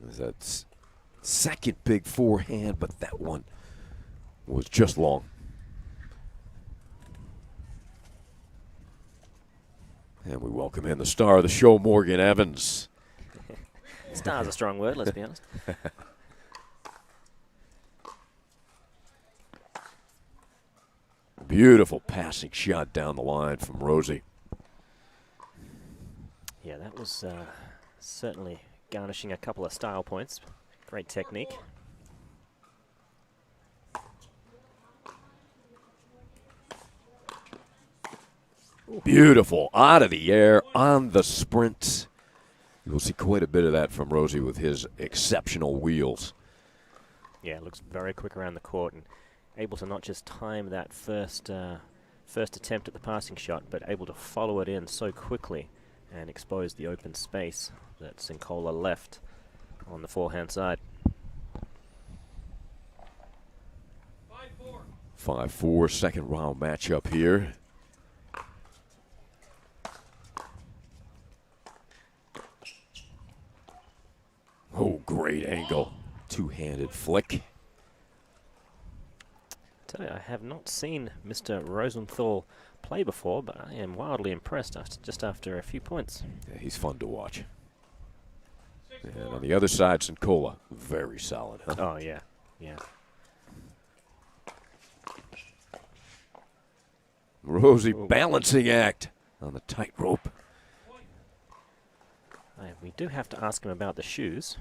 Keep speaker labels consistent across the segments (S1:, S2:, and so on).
S1: It was that second big forehand, but that one was just long. And we welcome in the star of the show, Morgan Evans.
S2: Star's a strong word, let's be honest.
S1: Beautiful passing shot down the line from Rosie.
S2: Yeah, that was certainly garnishing a couple of style points. Great technique.
S1: Beautiful, out of the air, on the sprint. You'll see quite a bit of that from Rosie with his exceptional wheels.
S2: Yeah, looks very quick around the court and able to not just time that first attempt at the passing shot, but able to follow it in so quickly and expose the open space that Cincola left on the forehand side.
S1: 5-4, second round matchup here. Oh, great angle. Two-handed flick.
S2: Tell you, I have not seen Mr. Rosenthal play before, but I am wildly impressed just after a few points.
S1: Yeah, he's fun to watch. And on the other side, Cincola, very solid, huh?
S2: Oh, yeah, yeah.
S1: Rosie balancing act on the tightrope.
S2: We do have to ask him about the shoes.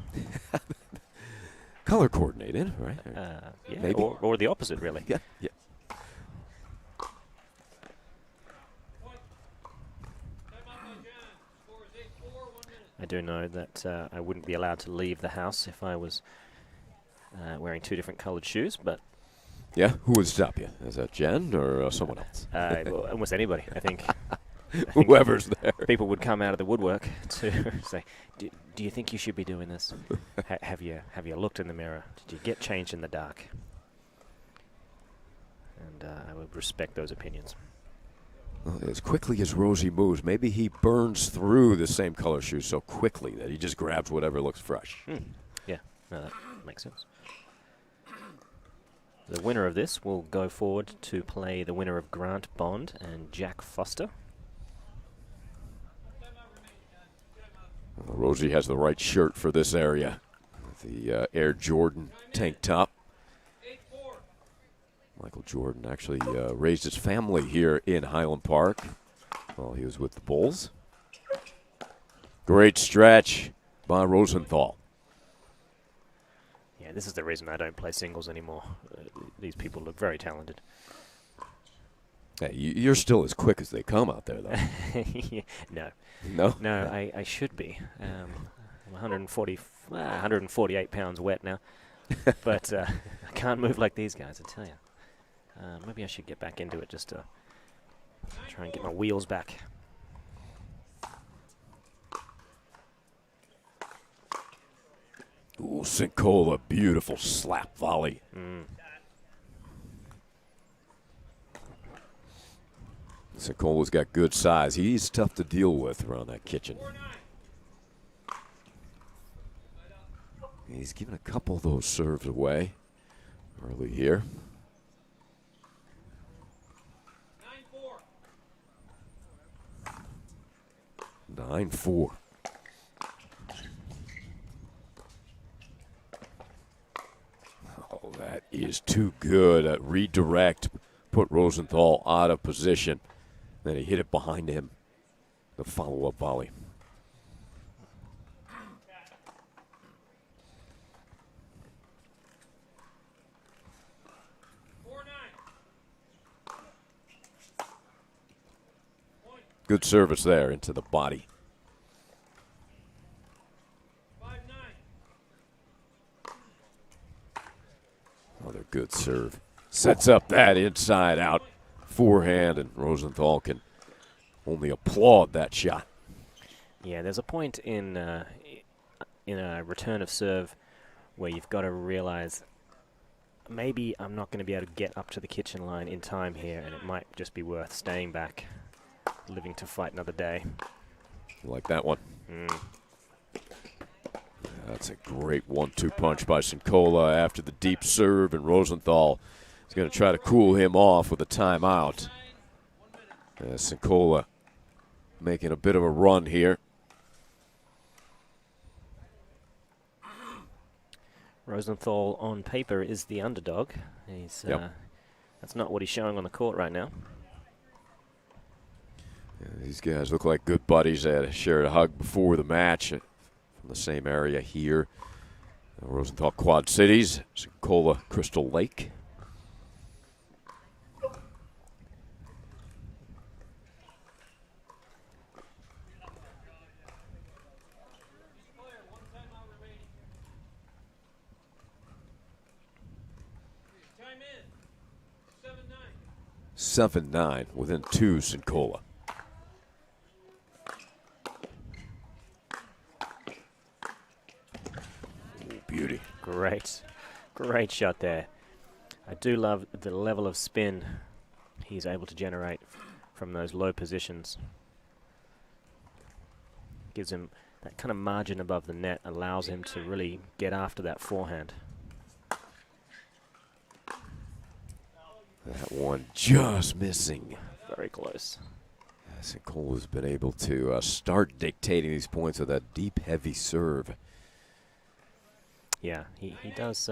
S1: Color coordinated, right?
S2: Yeah,
S1: maybe.
S2: or the opposite, really.
S1: Yeah, yeah.
S2: I do know that I wouldn't be allowed to leave the house if I was wearing two different colored shoes, but...
S1: Yeah? Who would stop you? Is that Jen or someone else?
S2: Well, almost anybody, I think.
S1: Whoever's there.
S2: People would come out of the woodwork to say, do you think you should be doing this? Have you looked in the mirror? Did you get changed in the dark? And I would respect those opinions.
S1: Well, as quickly as Rosie moves, maybe he burns through the same color shoes so quickly that he just grabs whatever looks fresh.
S2: Yeah, no, that makes sense. The winner of this will go forward to play the winner of Grant Bond and Jack Foster.
S1: Well, Rosie has the right shirt for this area. The Air Jordan tank top. Michael Jordan actually raised his family here in Highland Park while he was with the Bulls. Great stretch by Rosenthal.
S2: Yeah, this is the reason I don't play singles anymore. These people look very talented.
S1: Hey, you're still as quick as they come out there, though.
S2: Yeah, no.
S1: No?
S2: No, I should be. I'm 148 pounds wet now. But I can't move like these guys, I tell you. Maybe I should get back into it just to try and get my wheels back.
S1: Ooh, Cincola, beautiful slap volley. Cincola's got good size. He's tough to deal with around that kitchen. He's given a couple of those serves away early here. 9-4. Oh, that is too good. A redirect put Rosenthal out of position. Then he hit it behind him. The follow-up volley. Good service there into the body.
S3: 5-9.
S1: Another good serve. Sets up that inside out forehand, and Rosenthal can only applaud that shot.
S2: Yeah, there's a point in a return of serve where you've got to realize maybe I'm not going to be able to get up to the kitchen line in time here, and it might just be worth staying back, living to fight another day.
S1: Like that one. That's a great 1-2 punch by Cincola after the deep serve, and Rosenthal is going to try to cool him off with a timeout. Cincola making a bit of a run here.
S2: Rosenthal on paper is the underdog. He's that's not what he's showing on the court right now.
S1: Yeah, these guys look like good buddies. They had shared a hug before the match from the same area here. Rosenthal Quad Cities, Cincola Crystal Lake.
S3: Time in.
S1: 7-9 within 2, Cincola. Beauty.
S2: Great shot there. I do love the level of spin he's able to generate from those low positions. Gives him that kind of margin above the net, allows him to really get after that forehand.
S1: That one just missing.
S2: Very close.
S1: Cincola's been able to start dictating these points with that deep, heavy serve.
S2: Yeah, he does.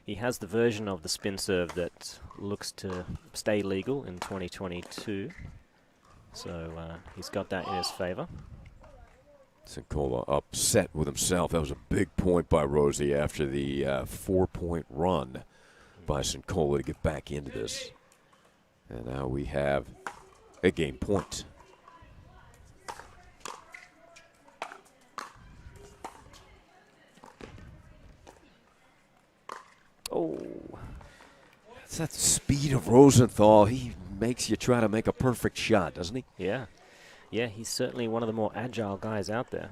S2: He has the version of the spin serve that looks to stay legal in 2022. So he's got that in his favor.
S1: Cincola upset with himself. That was a big point by Rosie after the 4-point run by Cincola to get back into this. And now we have a game point.
S2: Oh.
S1: It's that speed of Rosenthal. He makes you try to make a perfect shot, doesn't he?
S2: Yeah. Yeah, he's certainly one of the more agile guys out there.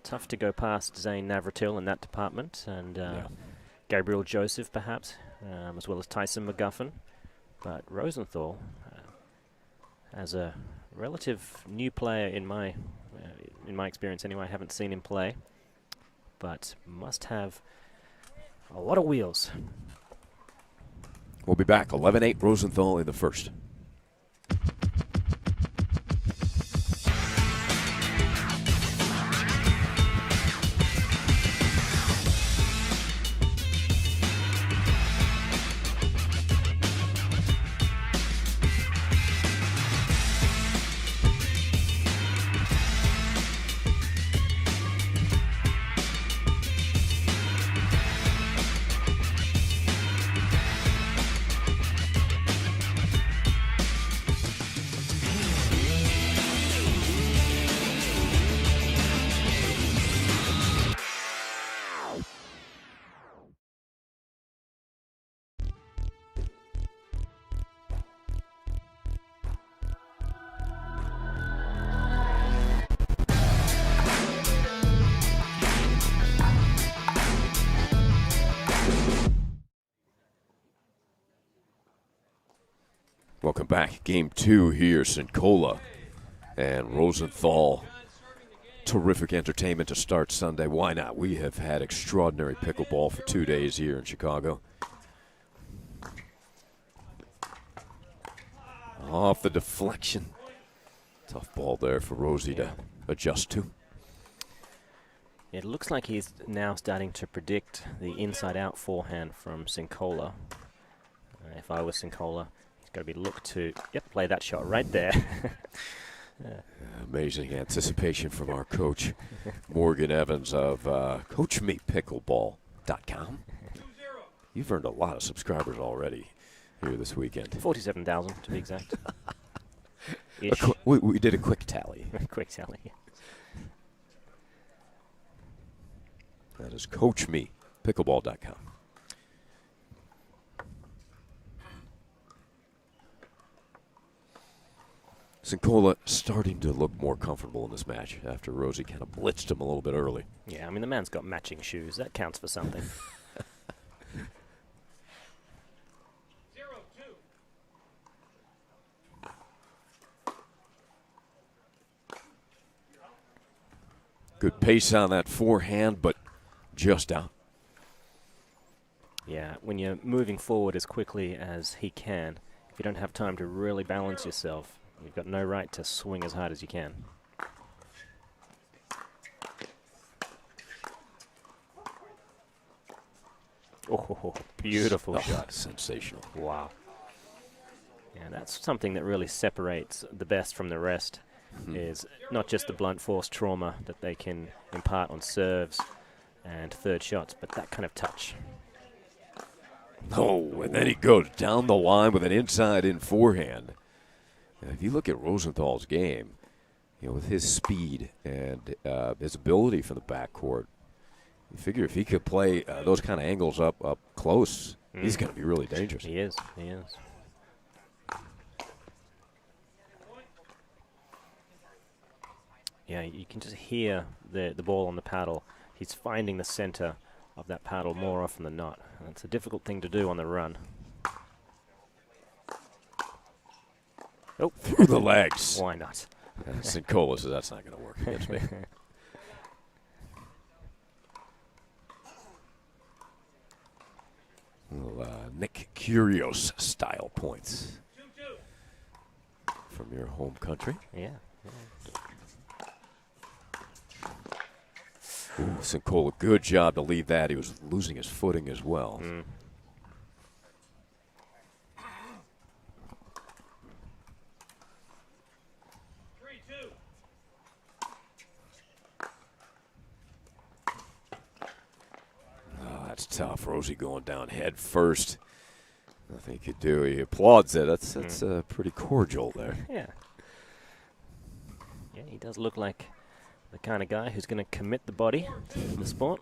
S2: Tough to go past Zane Navratil in that department, and Gabriel Joseph, perhaps, as well as Tyson McGuffin. But Rosenthal, as a relative new player in my experience anyway, I haven't seen him play, but must have a lot of wheels.
S1: We'll be back. 11-8 Rosenthal in the first. Welcome back. Game 2 here, Cincola and Rosenthal. Terrific entertainment to start Sunday. Why not? We have had extraordinary pickleball for 2 days here in Chicago. Off the deflection. Tough ball there for Rosie to adjust to.
S2: It looks like he's now starting to predict the inside-out forehand from Cincola. If I was Cincola, he's got to be looked to, play that shot right there.
S1: Amazing anticipation from our coach, Morgan Evans of CoachMePickleball.com. You've earned a lot of subscribers already here this weekend.
S2: 47,000 to be exact.
S1: We did a quick tally.
S2: Quick tally.
S1: That is CoachMePickleball.com. Cincola starting to look more comfortable in this match after Rosie kind of blitzed him a little bit early.
S2: Yeah, I mean, the man's got matching shoes. That counts for something.
S3: 0-2.
S1: Good pace on that forehand, but just out.
S2: Yeah, when you're moving forward as quickly as he can, if you don't have time to really balance yourself, you've got no right to swing as hard as you can. Oh, beautiful shot.
S1: Sensational.
S2: Wow. Yeah, that's something that really separates the best from the rest, is not just the blunt force trauma that they can impart on serves and third shots, but that kind of touch.
S1: Oh, and then he goes down the line with an inside-in forehand. And if you look at Rosenthal's game, with his speed and his ability from the backcourt, you figure if he could play those kind of angles up close, he's going to be really dangerous.
S2: He is. Yeah, you can just hear the ball on the paddle. He's finding the center of that paddle more often than not. And it's a difficult thing to do on the run. Oh,
S1: through the legs.
S2: Why not?
S1: Cincola says that's not going to work against me. Nick Kyrgios style points from your home country.
S2: Yeah.
S1: Ooh, Cincola, good job to leave that. He was losing his footing as well.
S3: 3-2.
S1: Oh, that's tough. Rosie going down head first. Nothing he could do. He applauds it. That's pretty cordial there.
S2: Yeah. Yeah, he does look like the kind of guy who's going to commit the body to the sport.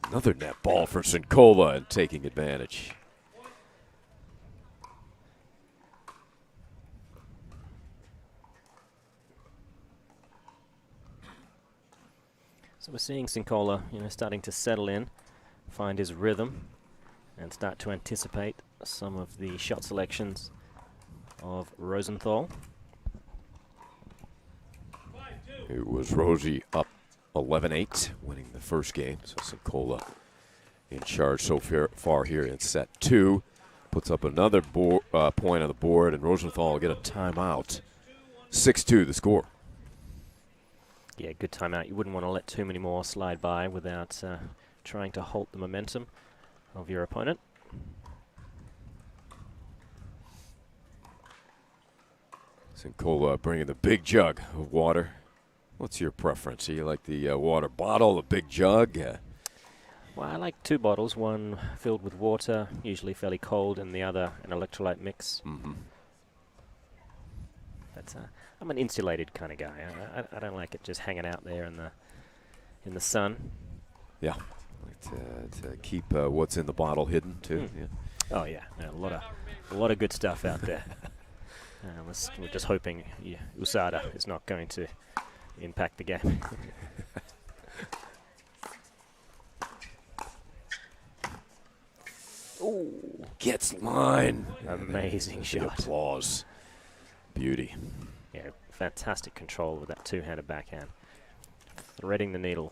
S1: Another net ball for Cincola and taking advantage.
S2: So we're seeing Cincola, starting to settle in, find his rhythm, and start to anticipate some of the shot selections of Rosenthal.
S1: It was Rosie up 11-8, winning the first game. So Cincola in charge so far here in set 2. Puts up another point on the board, and Rosenthal will get a timeout. 6-2 the score.
S2: Yeah, good timeout. You wouldn't want to let too many more slide by without trying to halt the momentum of your opponent.
S1: Cincola bringing the big jug of water. What's your preference? Do you like the water bottle, the big jug?
S2: Well, I like 2 bottles, one filled with water, usually fairly cold, and the other an electrolyte mix. But I'm an insulated kind of guy. I don't like it just hanging out there in the sun.
S1: Yeah, to keep what's in the bottle hidden too. Yeah.
S2: Oh yeah, a lot of good stuff out there. We're just hoping USADA is not going to impact the game.
S1: Ooh, gets line.
S2: Amazing shot.
S1: Applause. Beauty.
S2: Yeah, fantastic control with that two-handed backhand. Threading the needle.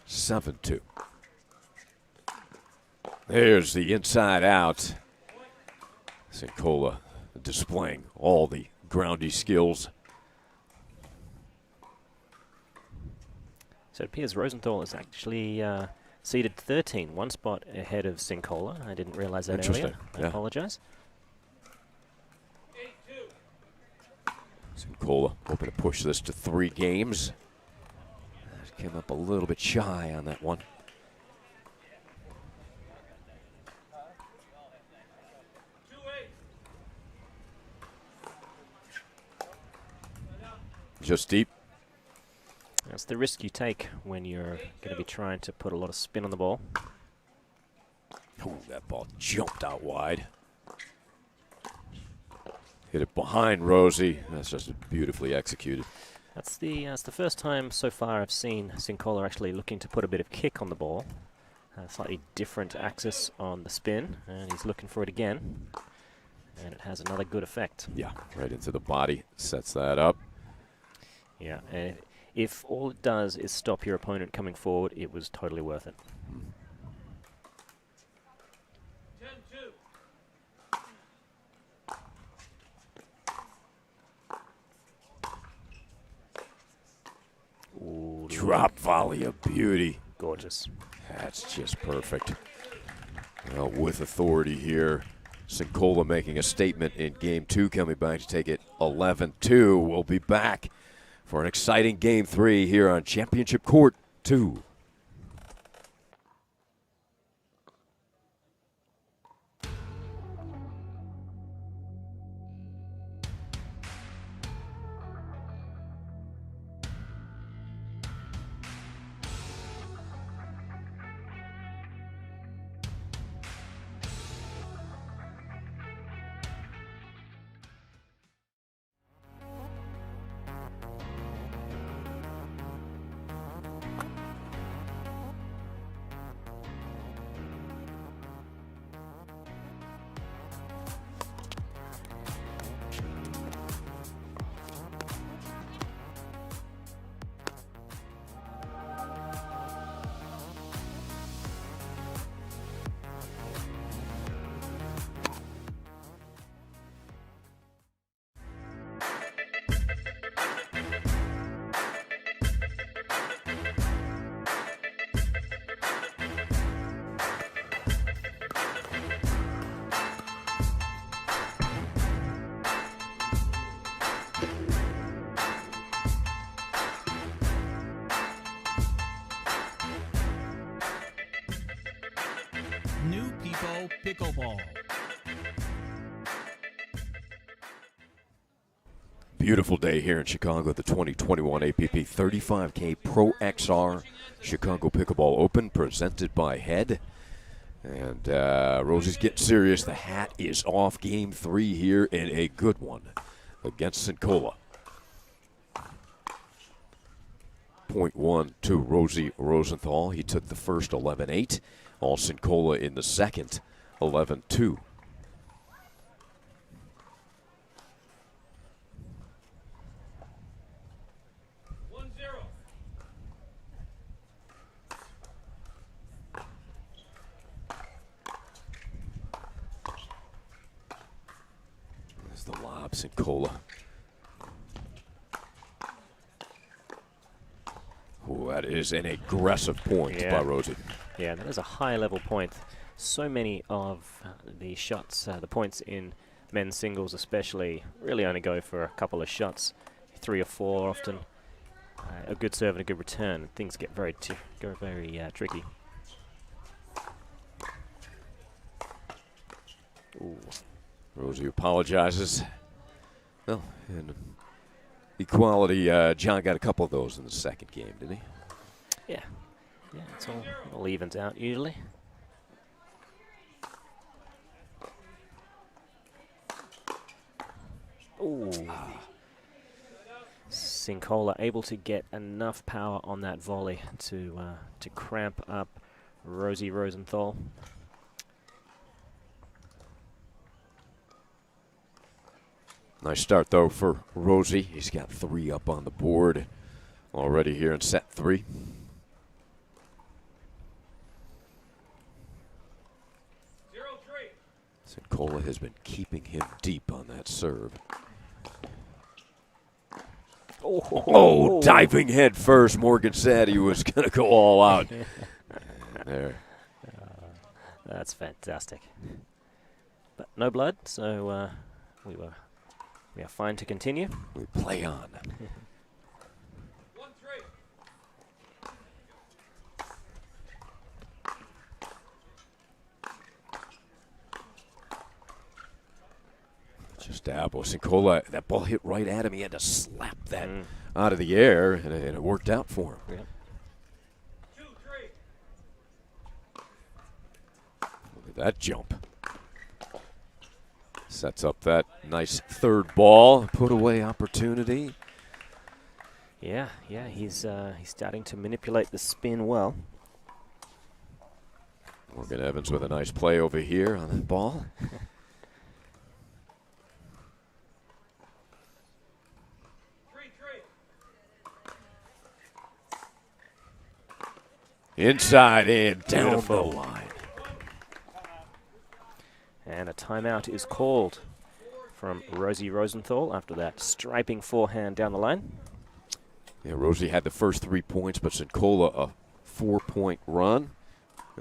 S1: 7-2. There's the inside out. Cincola displaying all the groundy skills.
S2: So it appears Rosenthal is actually seeded 13, one spot ahead of Cincola. I didn't realize that earlier. I apologize.
S1: Cincola hoping to push this to 3 games. Came up a little bit shy on that one. Just deep.
S2: That's the risk you take when you're going to be trying to put a lot of spin on the ball.
S1: Oh, that ball jumped out wide. Hit it behind Rosie. That's just beautifully executed.
S2: That's the first time so far I've seen Cincola actually looking to put a bit of kick on the ball. Slightly different axis on the spin, and he's looking for it again. And it has another good effect.
S1: Yeah, right into the body. Sets that up.
S2: Yeah, and if all it does is stop your opponent coming forward, it was totally worth it.
S3: 10-2.
S2: Ooh,
S1: Drop volley of beauty.
S2: gorgeous.
S1: That's just perfect. Well, with authority here. Cincola making a statement in Game 2, coming back to take it 11-2. We'll be back for an exciting Game 3 here on Championship Court 2.
S4: New People Pickleball.
S1: Beautiful day here in Chicago at the 2021 APP 35K Pro XR Chicago Pickleball Open, presented by Head. And Rosie's getting serious. The hat is off. Game 3 here, and a good one against Cincola. Point 1 to Rosie Rosenthal. He took the first 11-8. All Cincola in the second 11-2. There's the lob, Cincola. Oh, that is an aggressive point by Rosie.
S2: Yeah, that is a high-level point. So many of the shots, the points in men's singles especially, really only go for a couple of shots, 3 or 4 often. A good serve and a good return. Things get very tricky. Ooh.
S1: Rosie apologizes. Well, and equality, John got a couple of those in the second game, didn't he?
S2: Yeah. Yeah, it's all evens out usually. Ooh. Cincola able to get enough power on that volley to cramp up Rosie Rosenthal.
S1: Nice start, though, for Rosie. He's got 3 up on the board already here in set 3. Cincola has been keeping him deep on that serve. Oh, diving head first. Morgan said he was going to go all out. There.
S2: That's fantastic. But no blood, so we are fine to continue.
S1: We play on.
S3: 1-3.
S1: Just dabble. Cincola, that ball hit right at him. He had to slap that out of the air, and it worked out for him.
S2: Yep.
S3: 2-3.
S1: Look at that jump. Sets up that nice third ball. Put away opportunity.
S2: Yeah, he's starting to manipulate the spin well.
S1: Morgan Evans with a nice play over here on that ball. Inside and down
S2: Beautiful.
S1: the line.
S2: And a timeout is called from Rosie Rosenthal after that striping forehand down the line.
S1: Yeah, Rosie had the first 3 points, but Cincola a 4-point run.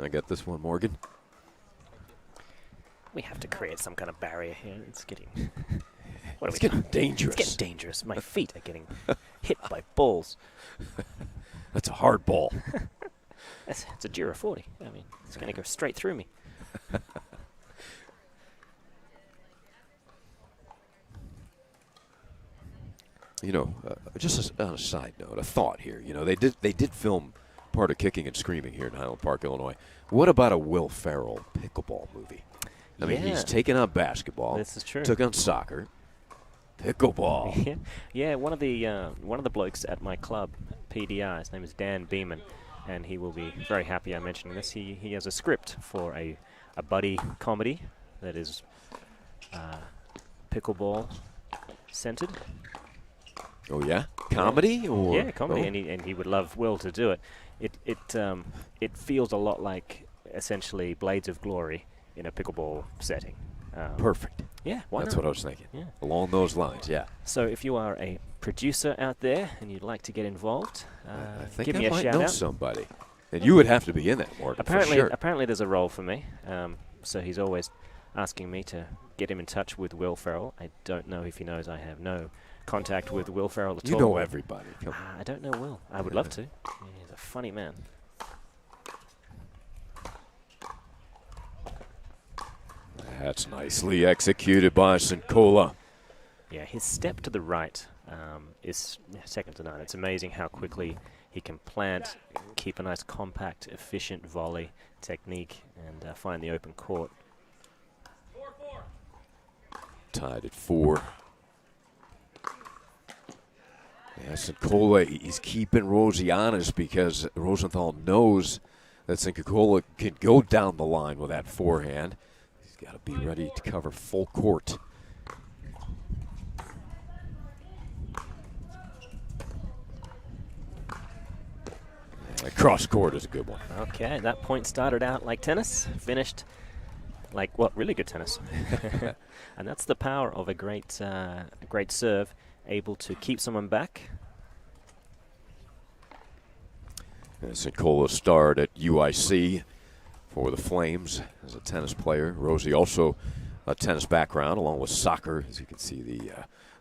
S1: I got this one, Morgan.
S2: We have to create some kind of barrier here. It's getting...
S1: It's getting dangerous.
S2: It's getting dangerous. My feet are getting hit by balls.
S1: That's a hard ball.
S2: It's a Dura 40. I mean, it's going to go straight through me.
S1: You know, just on a side note, a thought here. You know, they did film part of Kicking and Screaming here in Highland Park, Illinois. What about a Will Ferrell pickleball movie? I mean, he's taken on basketball.
S2: This is true.
S1: Took on soccer. Pickleball.
S2: Yeah, one of the blokes at my club, PDR, his name is Dan Beeman, and he will be very happy I'm mentioning this. He has a script for a buddy comedy that is pickleball centered.
S1: Oh yeah, comedy or
S2: yeah, comedy,
S1: oh.
S2: and he would love Will to do it. It feels a lot like essentially Blades of Glory in a pickleball setting.
S1: Perfect.
S2: Yeah, why
S1: That's
S2: not?
S1: what I was thinking.
S2: Yeah.
S1: Along those lines, yeah.
S2: So if you are a producer out there and you'd like to get involved,
S1: I think
S2: give
S1: I
S2: me a
S1: might
S2: shout
S1: know
S2: out.
S1: somebody, and you would have to be in that, Morgan.
S2: Apparently,
S1: for sure.
S2: apparently there's a role for me. So he's always asking me to get him in touch with Will Ferrell. I don't know if he knows I have no contact with Will Ferrell at all.
S1: You know everybody. Come on.
S2: I don't know Will. I would love to. He's a funny man.
S1: That's nicely executed by Cincola.
S2: Yeah, his step to the right is second to none. It's amazing how quickly he can plant, keep a nice compact, efficient volley technique, and find the open court.
S3: 4-4.
S1: Tied at 4. Yeah, Cincola, he's keeping Rosie honest because Rosenthal knows that Cincola can go down the line with that forehand. He's got to be ready to cover full court. Yeah, cross court is a good one.
S2: Okay, that point started out like tennis, finished like, well, really good tennis. And that's the power of a great serve, able to keep someone back.
S1: Cincola starred at UIC for the Flames as a tennis player. Rosie also a tennis background along with soccer. As you can see,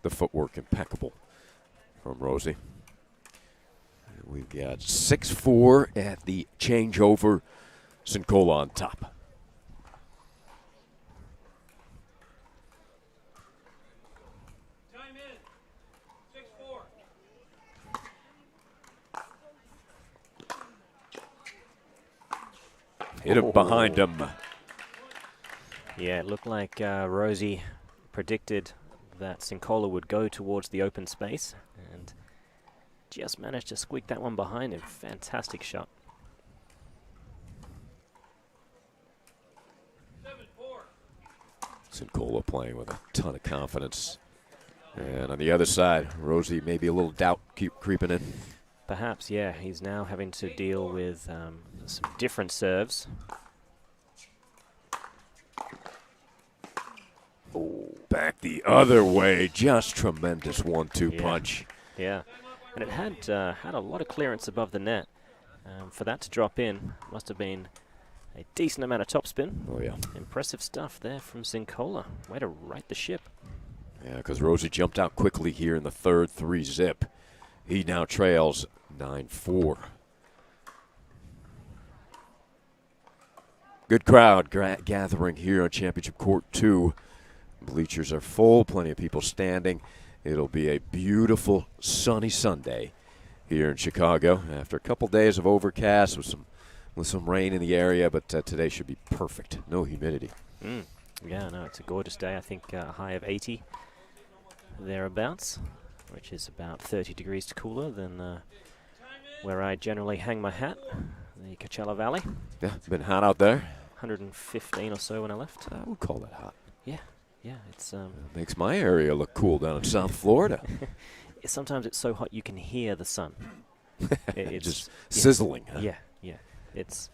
S1: the footwork impeccable from Rosie. And we've got 6-4 at the changeover. Cincola on top.
S3: Time in. 6-4.
S1: Hit it behind him.
S2: Yeah, it looked like Rosie predicted that Cincola would go towards the open space and just managed to squeak that one behind him. Fantastic shot.
S3: 7-4.
S1: Cincola playing with a ton of confidence. And on the other side, Rosie maybe a little doubt keep creeping in.
S2: Perhaps, yeah, he's now having to deal with some different serves.
S1: Oh, back the other way. Just tremendous 1-2
S2: Yeah.
S1: punch.
S2: Yeah, and it had a lot of clearance above the net. For that to drop in, must have been a decent amount of topspin.
S1: Oh, yeah.
S2: Impressive stuff there from Cincola. Way to right the ship.
S1: Yeah, because Rosie jumped out quickly here in the third 3-zip. He now trails 9-4. Good crowd gathering here on Championship Court 2. Bleachers are full, plenty of people standing. It'll be a beautiful sunny Sunday here in Chicago after a couple days of overcast with some rain in the area, but today should be perfect. No humidity.
S2: Yeah, no, it's a gorgeous day. I think a high of 80 thereabouts, which is about 30 degrees cooler than where I generally hang my hat, the Coachella Valley.
S1: Yeah, it's been hot out there.
S2: 115 or so when I left.
S1: I would call that hot.
S2: Yeah, it's
S1: Makes my area look cool down in South Florida.
S2: sometimes it's so hot you can hear the sun. It's
S1: Just sizzling. Huh?
S2: Yeah. It's,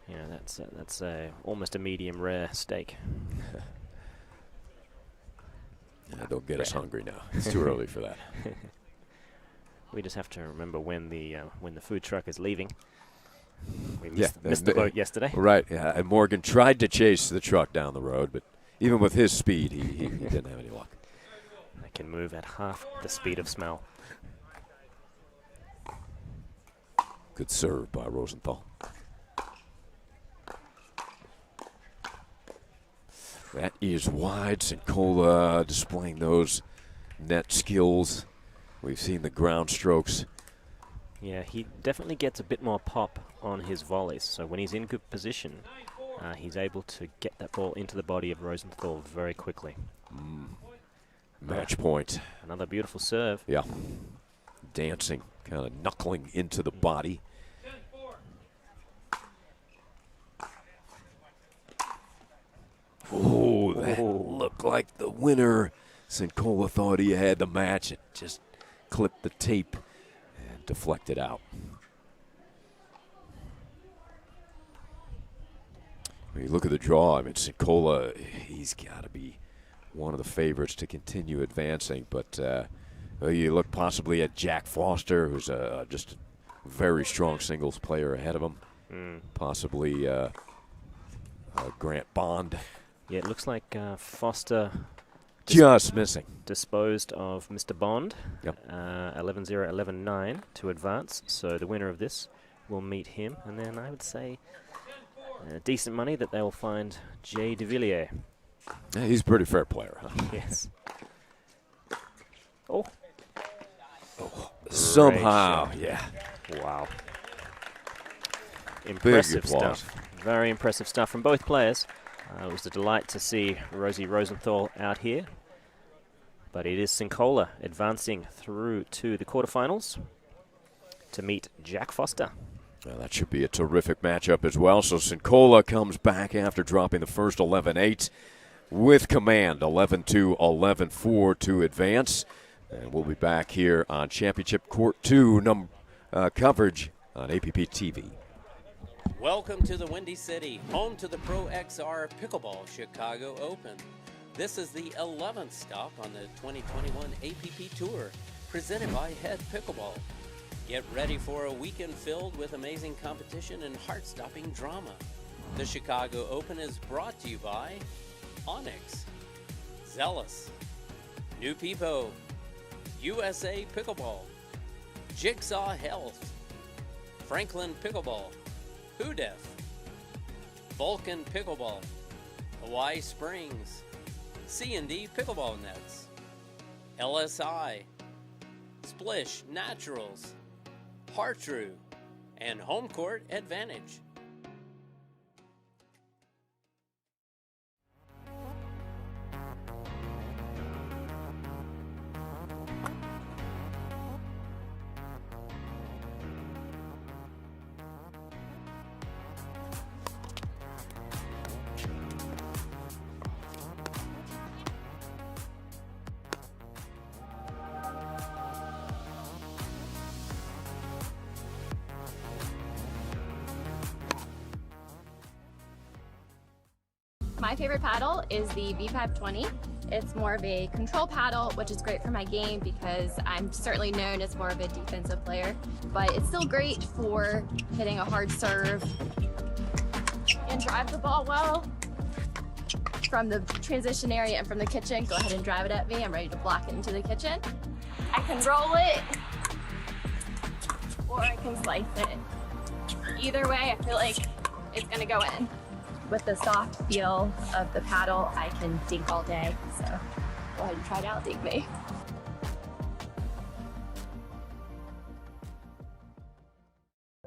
S2: that's almost a medium rare steak.
S1: Don't get us hungry now. It's too early for that.
S2: We just have to remember when the food truck is leaving. We missed the boat yesterday.
S1: Right, yeah. And Morgan tried to chase the truck down the road, but even with his speed, he didn't have any luck.
S2: They can move at half the speed of smell.
S1: Good serve by Rosenthal. That is wide. Cincola displaying those net skills. We've seen the ground strokes.
S2: Yeah, he definitely gets a bit more pop on his volleys. So when he's in good position, he's able to get that ball into the body of Rosenthal very quickly.
S1: Match point.
S2: Another beautiful serve.
S1: Yeah. Dancing, kind of knuckling into the body. Oh, that looked like the winner. Cincola thought he had the match. It just clipped the tape and deflected out. When you look at the draw, I mean, Cincola, he's got to be one of the favorites to continue advancing. But you look possibly at Jack Foster, who's just a very strong singles player ahead of him. Possibly Grant Bond.
S2: Yeah, it looks like Foster
S1: just missing.
S2: Disposed of Mr. Bond.
S1: Yep.
S2: 11-0, 11-9 to advance. So the winner of this will meet him. And then I would say decent money that they will find Jay de Villiers.
S1: Yeah, he's a pretty fair player, huh?
S2: Yes. Oh.
S1: Somehow, yeah.
S2: Wow. Impressive
S1: Big applause.
S2: stuff. Very impressive stuff from both players. It was a delight to see Rosie Rosenthal out here. But it is Cincola advancing through to the quarterfinals to meet Jack Foster.
S1: Well, that should be a terrific matchup as well. So Cincola comes back after dropping the first 11-8 with command, 11-2, 11-4 to advance. And we'll be back here on Championship Court 2 coverage on APP TV.
S5: Welcome to the Windy City, home to the Pro XR Pickleball Chicago Open. This is the 11th stop on the 2021 APP Tour, presented by Head Pickleball. Get ready for a weekend filled with amazing competition and heart-stopping drama. The Chicago Open is brought to you by Onyx, Zealous, New Peepo, USA Pickleball, Jigsaw Health, Franklin Pickleball, Hoodef, Vulcan Pickleball, Hawaii Springs, C&D Pickleball Nets, LSI, Splish Naturals, Hartrue, and Home Court Advantage.
S6: My favorite paddle is the V520. It's more of a control paddle, which is great for my game because I'm certainly known as more of a defensive player, but it's still great for hitting a hard serve and drive the ball well from the transition area and from the kitchen. Go ahead and drive it at me. I'm ready to block it into the kitchen. I can roll it or I can slice it. Either way, I feel like it's gonna go in. With the soft feel of the paddle, I can dink all day. So go ahead and try it out, dink me.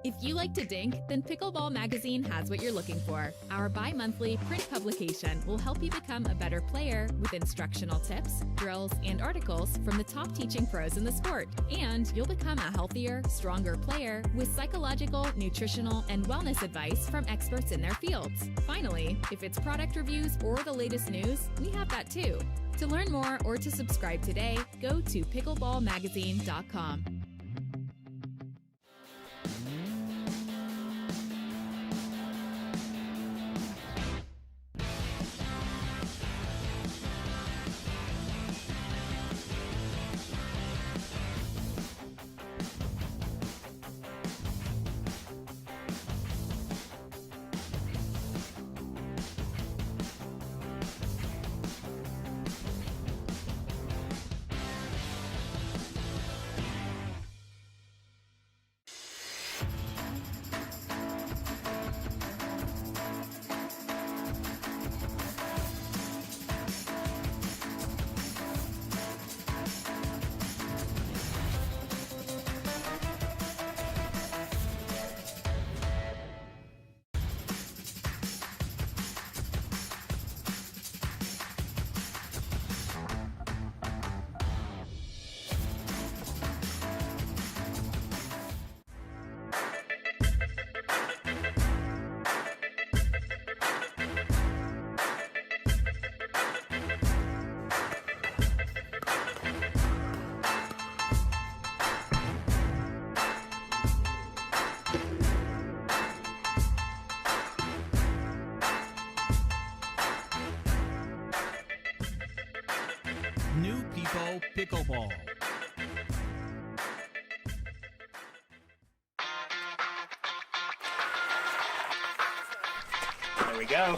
S7: If you like to dink, then Pickleball Magazine has what you're looking for. Our bi-monthly print publication will help you become a better player with instructional tips, drills, and articles from the top teaching pros in the sport. And you'll become a healthier, stronger player with psychological, nutritional, and wellness advice from experts in their fields. Finally, if it's product reviews or the latest news, we have that too. To learn more or to subscribe today, go to pickleballmagazine.com.
S4: New People Pickleball.
S2: There we go.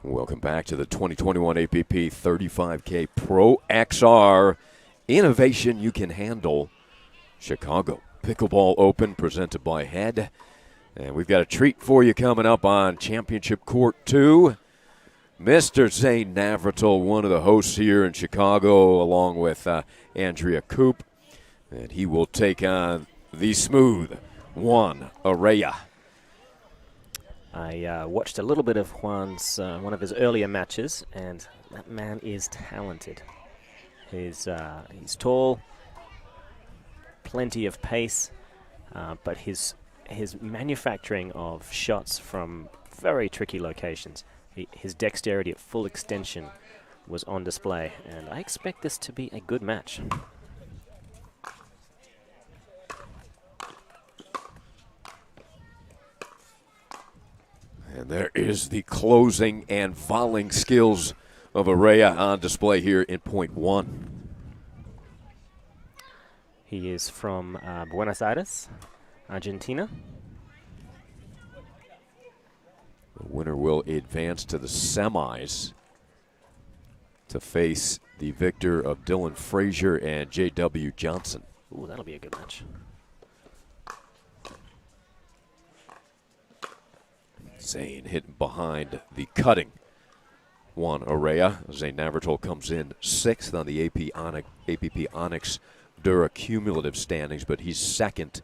S1: Welcome back to the 2021 APP 35K Pro XR Innovation You Can Handle Chicago Pickleball Open presented by Head. And we've got a treat for you coming up on Championship Court 2. Mr. Zane Navratil, one of the hosts here in Chicago, along with Andrea Coop. And he will take on the smooth Juan Arraya.
S2: I watched a little bit of Juan's, one of his earlier matches, and that man is talented. He's tall, plenty of pace, but his manufacturing of shots from very tricky locations, his dexterity at full extension was on display, and I expect this to be a good match.
S1: And there is the closing and volleying skills of Arraya on display here in point 1.
S2: He is from Buenos Aires, Argentina.
S1: The winner will advance to the semis to face the victor of Dylan Frazier and J.W. Johnson.
S2: Ooh, that'll be a good match.
S1: Zane hitting behind the Juan Arraya. Zane Navratil comes in 6th on the APP Onyx Dura cumulative standings, but he's 2nd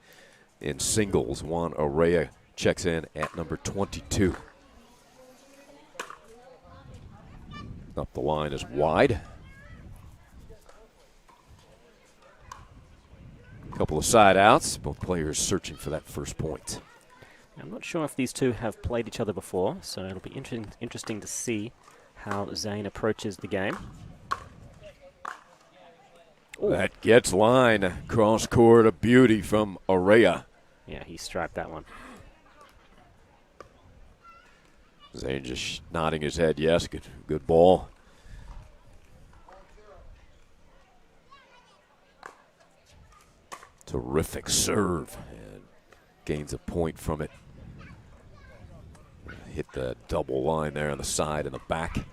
S1: in singles. Juan Arraya checks in at number 22. Up the line is wide. A couple of side outs, both players searching for that first point.
S2: I'm not sure if these two have played each other before, so it'll be interesting to see how Zane approaches the game. Ooh.
S1: That gets line. Cross court, a beauty from Arraya.
S2: Yeah, he striped that one.
S1: Zane just nodding his head, yes, good ball. Terrific serve, and gains a point from it. Hit the double line there on the side and the back.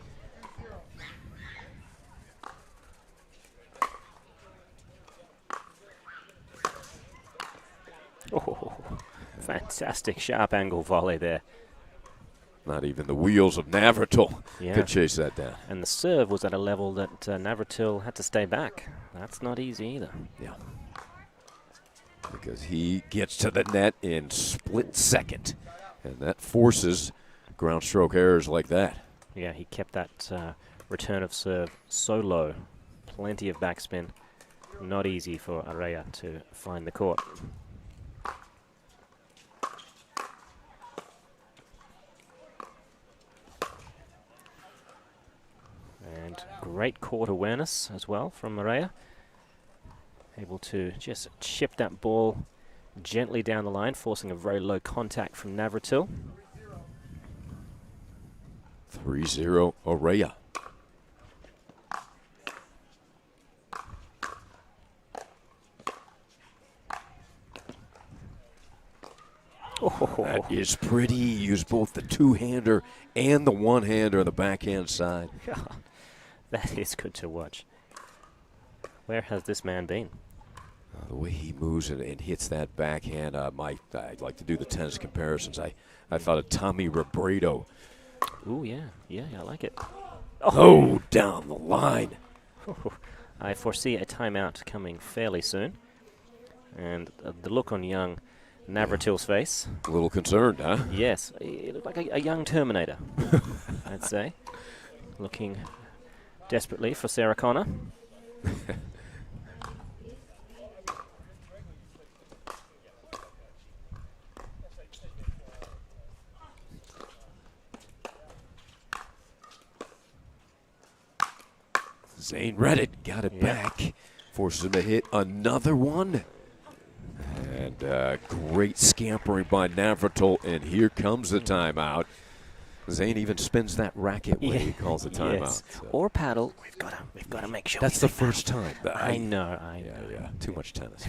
S2: Fantastic sharp angle volley there.
S1: Not even the wheels of Navratil
S2: Yeah.
S1: could chase that down.
S2: And the serve was at a level that Navratil had to stay back. That's not easy either.
S1: Yeah. Because he gets to the net in split second. And that forces ground stroke errors like that.
S2: Yeah, he kept that return of serve so low. Plenty of backspin. Not easy for Arraya to find the court. And great court awareness as well from Arraya. Able to just chip that ball gently down the line, forcing a very low contact from Navratil.
S1: 3-0 Arraya. That is pretty. Use both the two-hander and the one-hander on the backhand side.
S2: That is good to watch. Where has this man been?
S1: The way he moves and hits that backhand, I'd like to do the tennis comparisons. I thought of Tommy Robredo.
S2: Ooh, yeah, I like it.
S1: Oh, down the line.
S2: I foresee a timeout coming fairly soon. And the look on young Navratil's face.
S1: A little concerned, huh?
S2: Yes, he looked like a young Terminator, I'd say. Looking desperately for Sarah Connor.
S1: Zane read it, got it back. Forces him to hit another one. And great scampering by Navratil, and here comes the timeout. Zane even spins that racket when he calls the timeout.
S2: Yes.
S1: So.
S2: Or paddle. We've got to make sure.
S1: That's the first time.
S2: I know.
S1: Yeah. Too much tennis.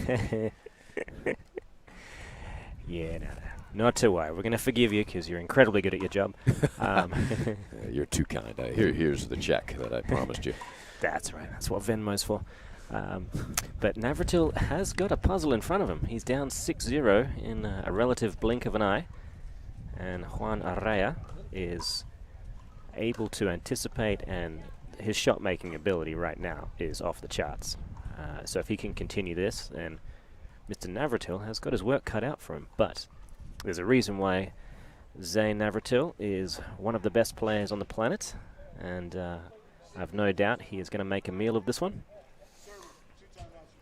S2: Yeah, no. Not to worry. We're going to forgive you because you're incredibly good at your job.
S1: You're too kind. Here's the check that I promised you.
S2: That's right. That's what Venmo's for. But Navratil has got a puzzle in front of him. He's down 6-0 in a relative blink of an eye. And Juan Arraya is able to anticipate, and his shot-making ability right now is off the charts. So if he can continue this, then Mr. Navratil has got his work cut out for him. But there's a reason why Zane Navratil is one of the best players on the planet, and I've no doubt he is going to make a meal of this one.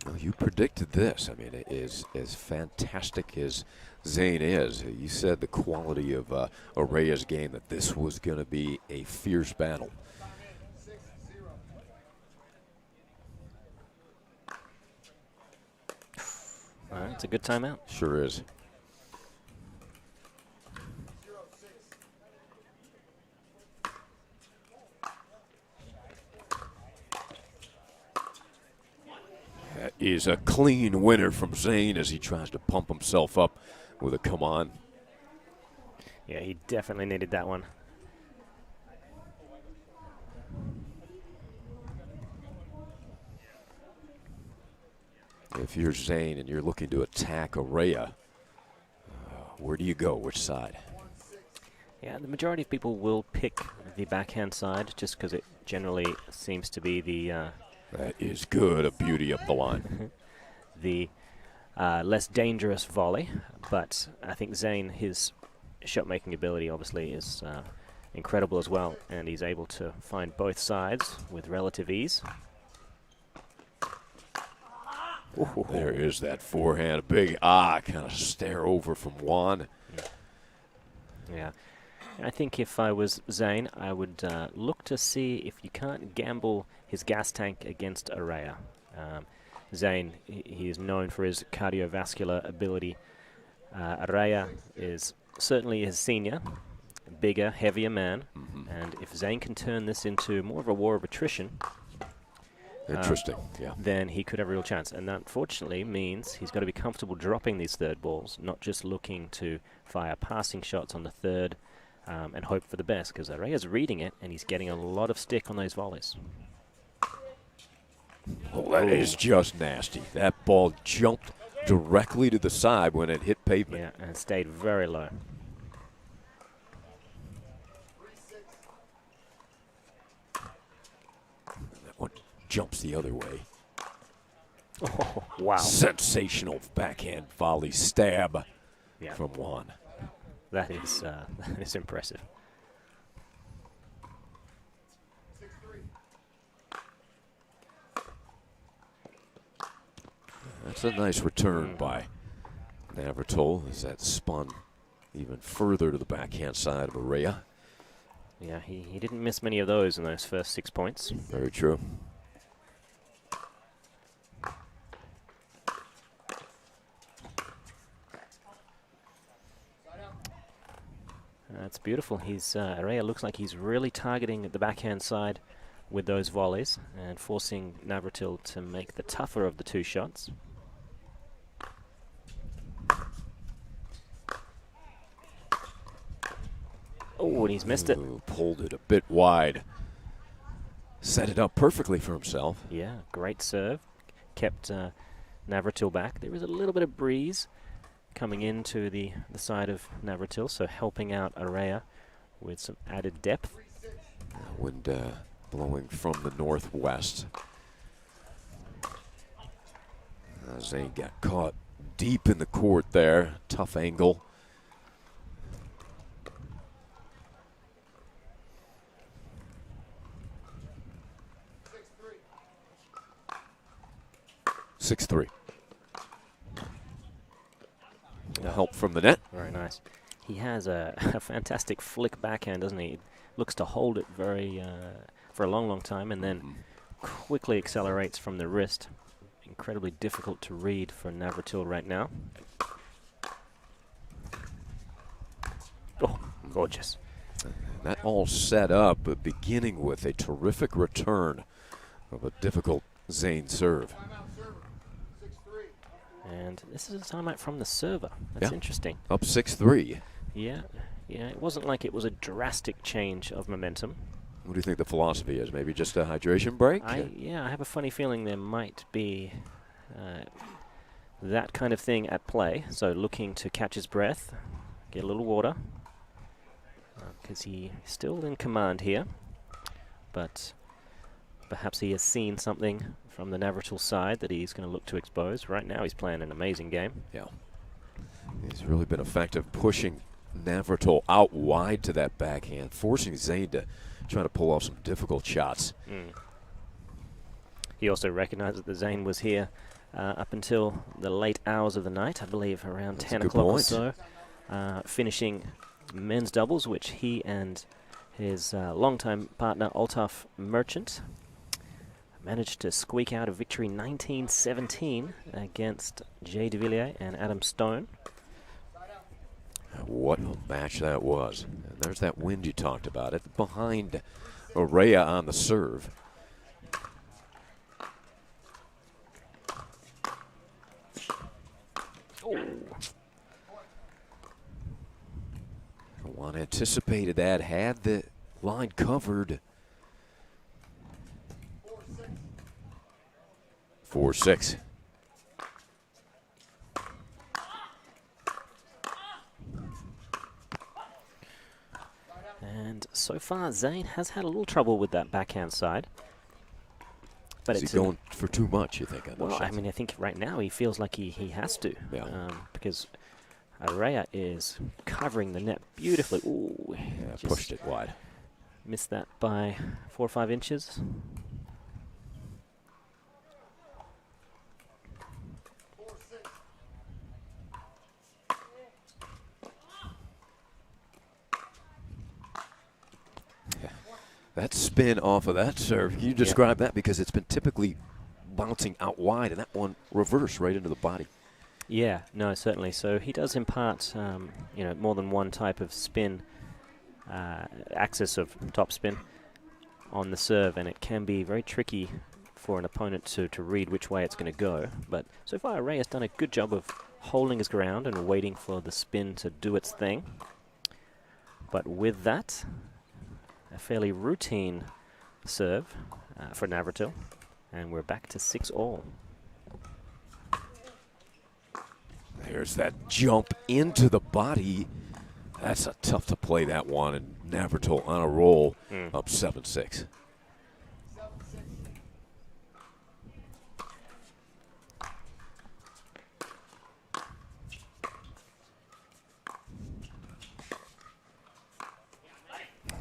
S1: Well, you predicted this. I mean, as fantastic as Zane is, you said the quality of Arraya's game, that this was going to be a fierce battle.
S2: All right, it's a good timeout.
S1: Sure is. That is a clean winner from Zane as he tries to pump himself up with a come on.
S2: Yeah, he definitely needed that one.
S1: If you're Zane and you're looking to attack Arraya, where do you go? Which side?
S2: Yeah, the majority of people will pick the backhand side just because it generally seems to be the
S1: That is good, a beauty up the line.
S2: the less dangerous volley. But I think Zane, his shot-making ability obviously is incredible as well, and he's able to find both sides with relative ease.
S1: There is that forehand, a big kind of stare over from Juan.
S2: Yeah. I think if I was Zane, I would look to see if you can't gamble his gas tank against Arraya. Zane, he is known for his cardiovascular ability. Arraya is certainly his senior, bigger, heavier man. And if Zane can turn this into more of a war of attrition,
S1: Interesting, yeah.
S2: then he could have a real chance. And that, unfortunately, means he's got to be comfortable dropping these third balls, not just looking to fire passing shots on the third and hope for the best, because Arraya's reading it, and he's getting a lot of stick on those volleys.
S1: Oh, that is just nasty. That ball jumped directly to the side when it hit pavement.
S2: Yeah, and stayed very low.
S1: That one jumps the other way.
S2: Oh, wow.
S1: Sensational backhand volley stab
S2: Yeah.
S1: from Juan.
S2: That is impressive.
S1: That's a nice return by Navratil as that spun even further to the backhand side of Arraya.
S2: Yeah, he didn't miss many of those in those first 6 points.
S1: Very true.
S2: That's beautiful. Arraya looks like he's really targeting the backhand side with those volleys and forcing Navratil to make the tougher of the two shots. Oh, and he's missed it.
S1: Ooh, pulled it a bit wide. Set it up perfectly for himself.
S2: Yeah, great serve. Kept Navratil back. There was a little bit of breeze coming into the side of Navratil, so helping out Arraya with some added depth.
S1: Wind blowing from the northwest. Zane got caught deep in the court there. Tough angle. Six three. Help from the net.
S2: Very nice. He has a fantastic flick backhand, doesn't he? Looks to hold it very for a long, long time, and then quickly accelerates from the wrist. Incredibly difficult to read for Navratil right now. Oh, gorgeous.
S1: That all set up, but beginning with a terrific return of a difficult Zane serve.
S2: And this is a timeout from the server. That's interesting.
S1: Up 6-3.
S2: Yeah, it wasn't like it was a drastic change of momentum.
S1: What do you think the philosophy is? Maybe just a hydration break?
S2: I have a funny feeling there might be that kind of thing at play. So looking to catch his breath, get a little water, because he's still in command here. But perhaps he has seen something from the Navratil side that he's going to look to expose. Right now he's playing an amazing game.
S1: Yeah. He's really been effective pushing Navratil out wide to that backhand, forcing Zane to try to pull off some difficult shots.
S2: He also recognized that Zane was here up until the late hours of the night, I believe around 10 o'clock or so, finishing men's doubles, which he and his longtime partner, Altaf Merchant, managed to squeak out a victory 19-17 against Jay de Villiers and Adam Stone.
S1: What a match that was. And there's that wind you talked about. It behind Arraya on the serve. Juan anticipated that, had the line covered. 4-6.
S2: And so far, Zane has had a little trouble with that backhand side. But
S1: Is
S2: it's
S1: he going for too much, you think?
S2: Well, I mean, I think right now he feels like he has to.
S1: Yeah.
S2: Because Arraya is covering the net beautifully. Ooh,
S1: Yeah,
S2: just
S1: pushed it wide.
S2: missed that by 4 or 5 inches.
S1: That spin off of that serve, you describe that because it's been typically bouncing out wide, and that one reversed right into the body.
S2: Yeah, no, certainly. So he does impart, more than one type of spin, axis of top spin on the serve, and it can be very tricky for an opponent to read which way it's going to go. But so far, Arraya has done a good job of holding his ground and waiting for the spin to do its thing. But with that, a fairly routine serve for Navratil, and we're back to 6-all.
S1: There's that jump into the body. That's a tough to play, that one. And Navratil on a roll, up 7-6.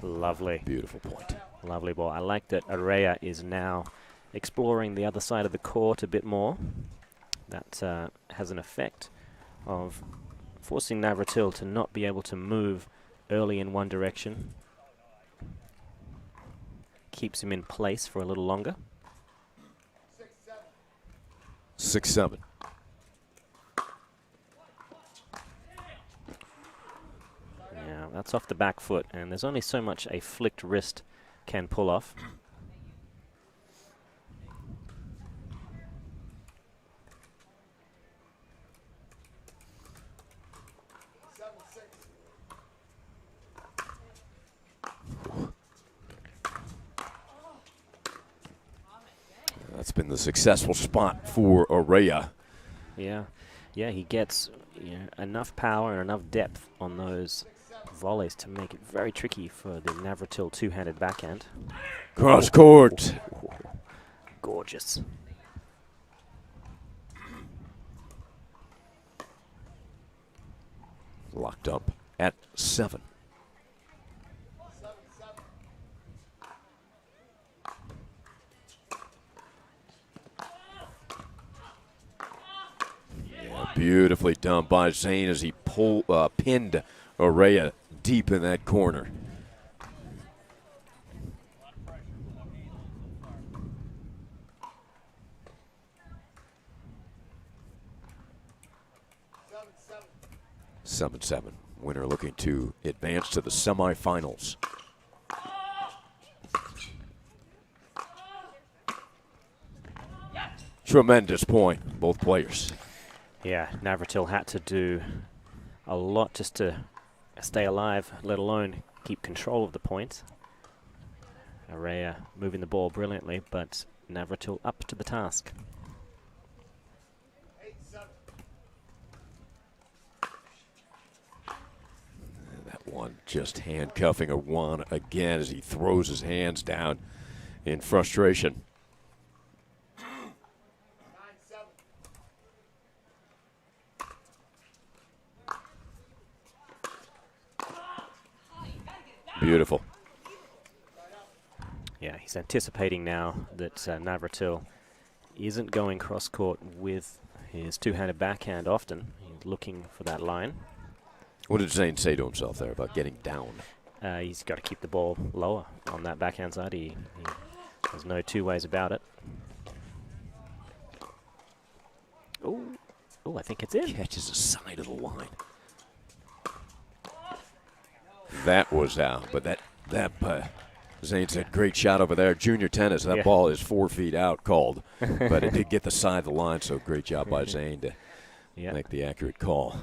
S2: Lovely.
S1: Beautiful point.
S2: Lovely ball. I like that Arraya is now exploring the other side of the court a bit more. That has an effect of forcing Navratil to not be able to move early in one direction. Keeps him in place for a little longer.
S1: 6-7.
S2: Yeah, that's off the back foot, and there's only so much a flicked wrist can pull off.
S1: That's been the successful spot for Arraya.
S2: Yeah, he gets enough power and enough depth on those volleys to make it very tricky for the Navratil two-handed backhand.
S1: Cross court.
S2: Gorgeous.
S1: Locked up at 7. Beautifully done by Zane as he pinned Arraya deep in that corner. Seven, 7. Winner looking to advance to the semifinals. Tremendous point, both players.
S2: Yeah, Navratil had to do a lot just to stay alive, let alone keep control of the point. Arraya moving the ball brilliantly, but Navratil up to the task.
S1: That one just handcuffing Juan again as he throws his hands down in frustration. Beautiful.
S2: Yeah, he's anticipating now that Navratil isn't going cross-court with his two-handed backhand often. He's looking for that line.
S1: What did Zane say to himself there about getting down?
S2: He's got to keep the ball lower on that backhand side. There's no two ways about it. Oh, I think it's in.
S1: Catches the side of the line. That was out, but Zane said, great shot over there. Junior tennis, that ball is 4 feet out called, but it did get the side of the line, so great job by Zane to make the accurate call.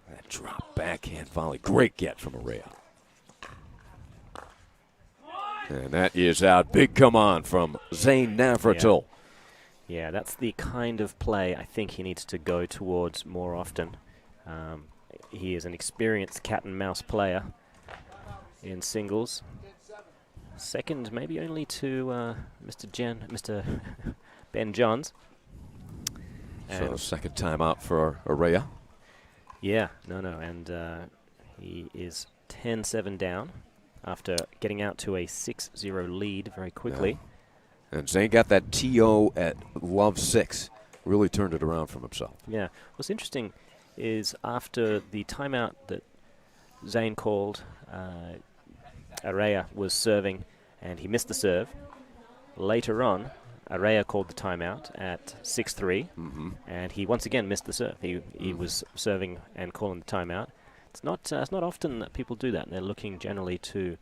S1: That drop backhand volley, great get from Arraya. And that is out. Big come on from Zane Navratil.
S2: Yeah, that's the kind of play I think he needs to go towards more often. He is an experienced cat and mouse player in singles. Second, maybe only to Mr. Ben Johns.
S1: So second time out for Arraya.
S2: Yeah, and he is 10-7 down after getting out to a 6-0 lead very quickly.
S1: Yeah. And Zane got that TO at love 6. Really turned it around from himself.
S2: Yeah. What's interesting is after the timeout that Zane called, Arraya was serving and he missed the serve. Later on, Arraya called the timeout at 6-3, and he once again missed the serve. He was serving and calling the timeout. It's not often that people do that. They're looking generally to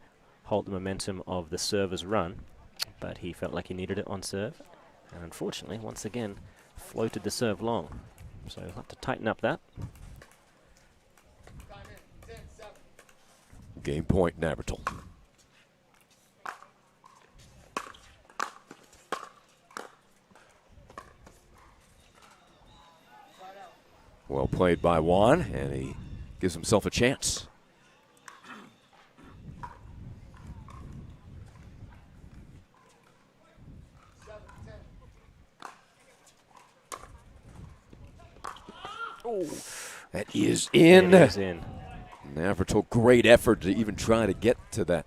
S2: hold the momentum of the server's run, but he felt like he needed it on serve, and unfortunately, once again, floated the serve long. So he'll have to tighten up that.
S1: Game point, Navratil. Well played by Juan, and he gives himself a chance. That is in.
S2: It is in.
S1: Navratil, great effort to even try to get to that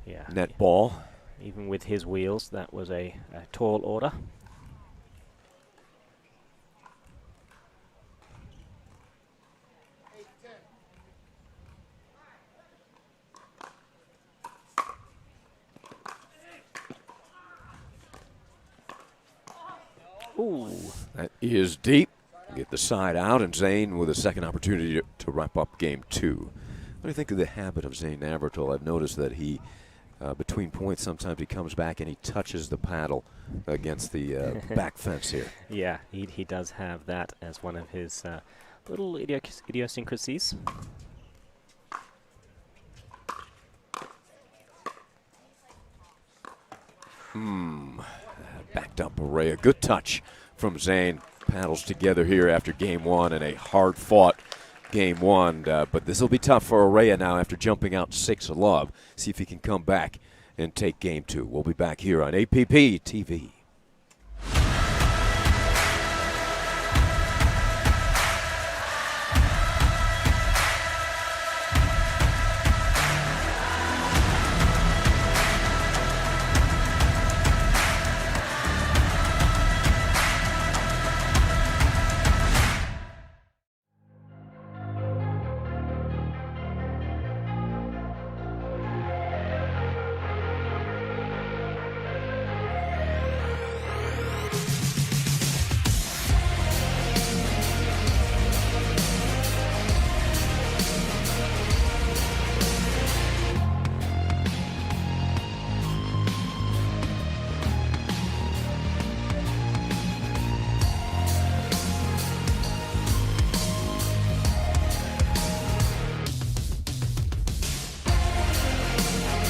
S2: Yeah.
S1: net ball.
S2: Even with his wheels, that was a tall order. Ooh.
S1: That is deep. Get the side out, and Zane with a second opportunity to wrap up game two. What do you think of the habit of Zane Navratil? I've noticed that he, between points, sometimes he comes back and he touches the paddle against the back fence here.
S2: Yeah, he does have that as one of his little idiosyncrasies.
S1: Backed up Arraya. Good touch from Zane. Paddles together here after game one and a hard-fought game one. But this will be tough for Arraya now after jumping out 6-love. See if he can come back and take game two. We'll be back here on APP TV.